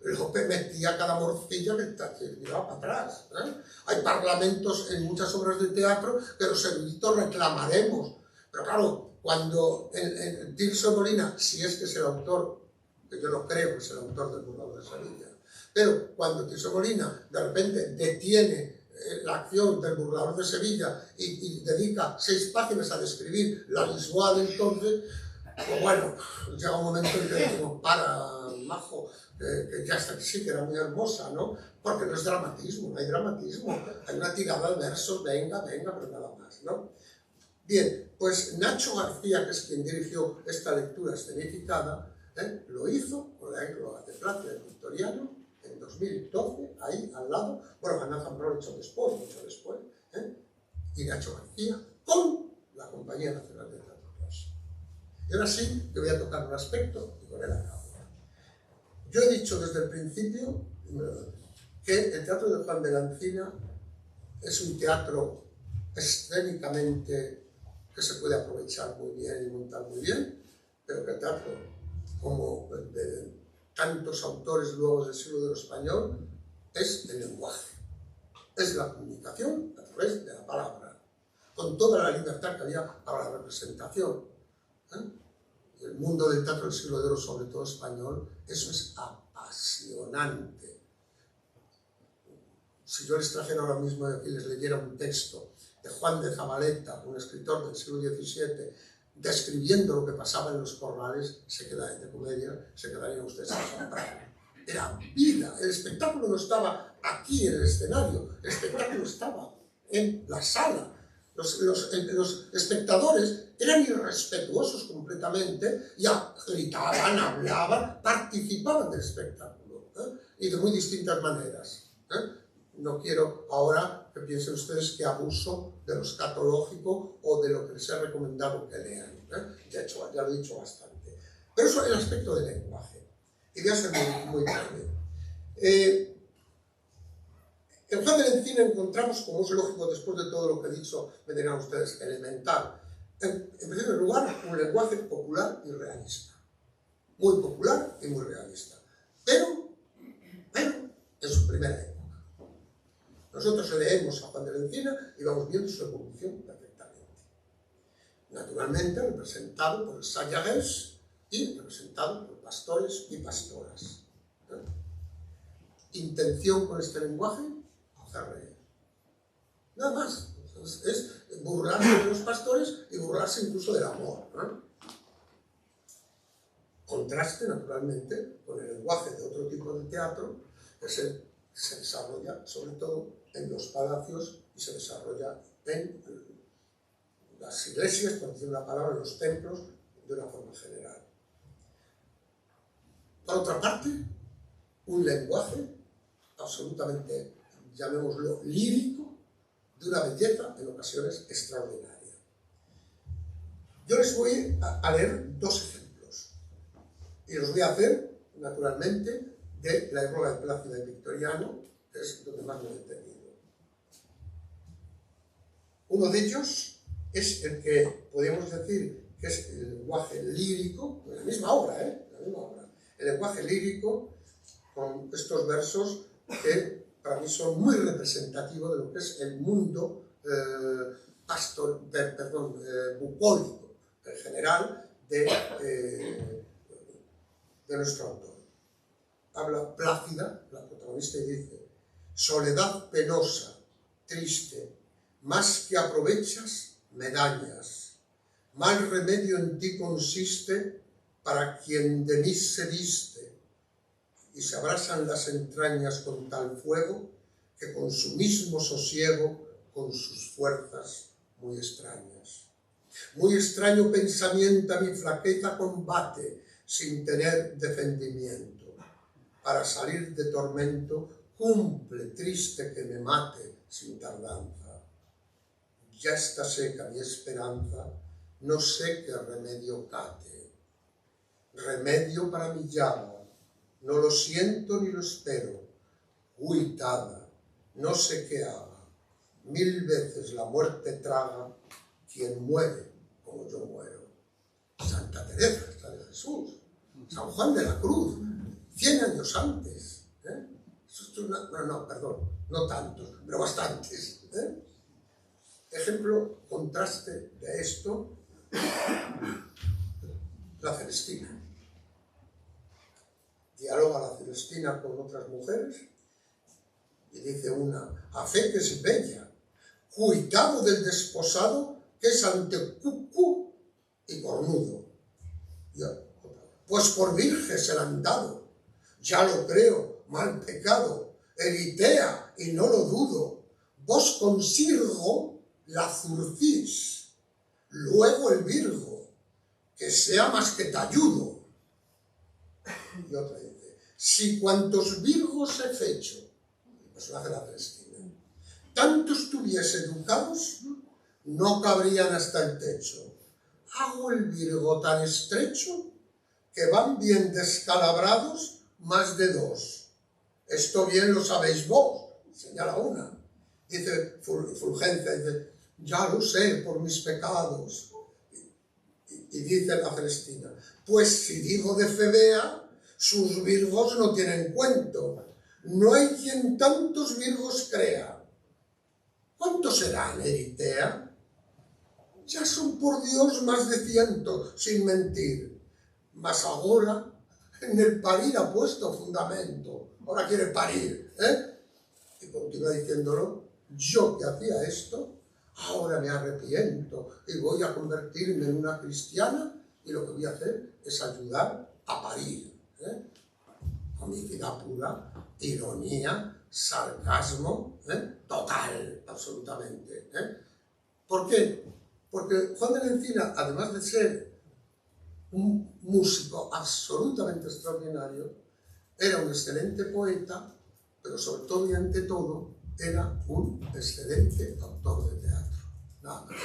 Lope metía cada morcilla que tiraba para atrás. Hay parlamentos en muchas obras de teatro que los eruditos reclamaremos. Pero claro, cuando Tirso de Molina, si es que es el autor, que yo no creo que es el autor del Burlador de Sevilla, pero cuando Tirso de Molina de repente detiene la acción del Burlador de Sevilla y dedica 6 páginas a describir la Lisboa de entonces, pues bueno, llega un momento en que decimos, para, majo, que ya está, sí que era muy hermosa, ¿no? Porque no es dramatismo, no hay dramatismo, hay una tirada de versos, venga, pero nada más, ¿no? Bien, pues Nacho García, que es quien dirigió esta lectura escenificada, lo hizo con la época de Plácido y Victoriano en 2012, ahí al lado, bueno, Ana Zambrano lo hecho después, mucho después, y Nacho García con la Compañía Nacional de Teatro Clásico. Y ahora sí que voy a tocar un aspecto y con él acabo. Yo he dicho desde el principio que el teatro de Juan de la Encina es un teatro escénicamente que se puede aprovechar muy bien y montar muy bien, pero que el teatro, como de tantos autores luego del siglo de lo español, es el lenguaje, es la comunicación a través de la palabra, con toda la libertad que había para la representación. El mundo del teatro del siglo de oro, sobre todo español, eso es apasionante. Si yo les trajera ahora mismo y les leyera un texto de Juan de Zabaleta, un escritor del siglo XVII, describiendo lo que pasaba en los corrales, de comedia, se quedarían ustedes asombrados. Era vida, el espectáculo no estaba aquí en el escenario, el espectáculo estaba en la sala. Los espectadores eran irrespetuosos completamente, ya gritaban, hablaban, participaban del espectáculo, y de muy distintas maneras. No quiero ahora que piensen ustedes que abuso de lo escatológico o de lo que les he recomendado que lean. Ya lo he dicho bastante. Pero eso es el aspecto del lenguaje. Y voy a ser muy breve. En Juan de la Encina encontramos, como es lógico después de todo lo que he dicho, me dirán ustedes, elemental, En primer lugar, un lenguaje popular y realista. Muy popular y muy realista. Pero, en su primera época. Nosotros leemos a Juan de la Encina y vamos viendo su evolución perfectamente. Naturalmente representado por el Sayagués y representado por pastores y pastoras. Intención con este lenguaje, hacer reír. Nada más. Es burlarse de los pastores y burlarse incluso del amor. Contraste, naturalmente, con el lenguaje de otro tipo de teatro que se desarrolla sobre todo en los palacios y se desarrolla en las iglesias, por decir una palabra, en los templos, de una forma general. Por otra parte, un lenguaje absolutamente, llamémoslo, lírico, de una belleza en ocasiones extraordinaria. Yo les voy a leer dos ejemplos y los voy a hacer, naturalmente, de la época de Plácido y Victoriano, que es donde más me he detenido. Uno de ellos es el que podríamos decir que es el lenguaje lírico, en la misma obra, el lenguaje lírico, con estos versos que para mí son muy representativos de lo que es el mundo bucólico, en general, de nuestro autor. Habla Plácida, la protagonista, y dice: soledad penosa, triste, más que aprovechas, me dañas. Mal remedio en ti consiste para quien de mí se viste, y se abrasan las entrañas con tal fuego que con su mismo sosiego, con sus fuerzas muy extrañas. Muy extraño pensamiento a mi flaqueza combate, sin tener defendimiento. Para salir de tormento, cumple triste que me mate sin tardanza. Ya está seca mi esperanza, no sé qué remedio cate. Remedio para mi llaga, no lo siento ni lo espero. Cuitada, no sé qué haga. 1000 veces la muerte traga quien muere como yo muero. Santa Teresa, hasta de Jesús. San Juan de la Cruz, 100 años antes. No tantos, pero bastantes. Ejemplo, contraste de esto, la Celestina. Dialoga la Celestina con otras mujeres y dice una: a fe que es bella, cuidado del desposado que es antecucu y cornudo. Y otra: pues por virgen se la han dado, ya lo creo, mal pecado, eritea y no lo dudo, vos consirgo la zurcís, luego el virgo, que sea más que talludo. Y otra dice: si cuantos virgos he fecho, el personaje de la Celestina, tantos tuviese educados, no cabrían hasta el techo. Hago el virgo tan estrecho que van bien descalabrados más de 2. Esto bien lo sabéis vos, señala una. Dice Fulgencia, dice: ya lo sé por mis pecados. Y dice la Celestina: pues si digo de Febea, sus virgos no tienen cuento. No hay quien tantos virgos crea. ¿Cuántos serán, Eritea? Ya son por Dios más de 100, sin mentir. Mas ahora en el parir ha puesto fundamento. Ahora quiere parir, Y continúa diciéndolo: yo que hacía esto, ahora me arrepiento y voy a convertirme en una cristiana, y lo que voy a hacer es ayudar a parir. Comicidad pura, ironía, sarcasmo, total, absolutamente. ¿Por qué? Porque Juan de la Encina, además de ser un músico absolutamente extraordinario, era un excelente poeta, pero sobre todo y ante todo, era un excelente autor de teatro. Nada más.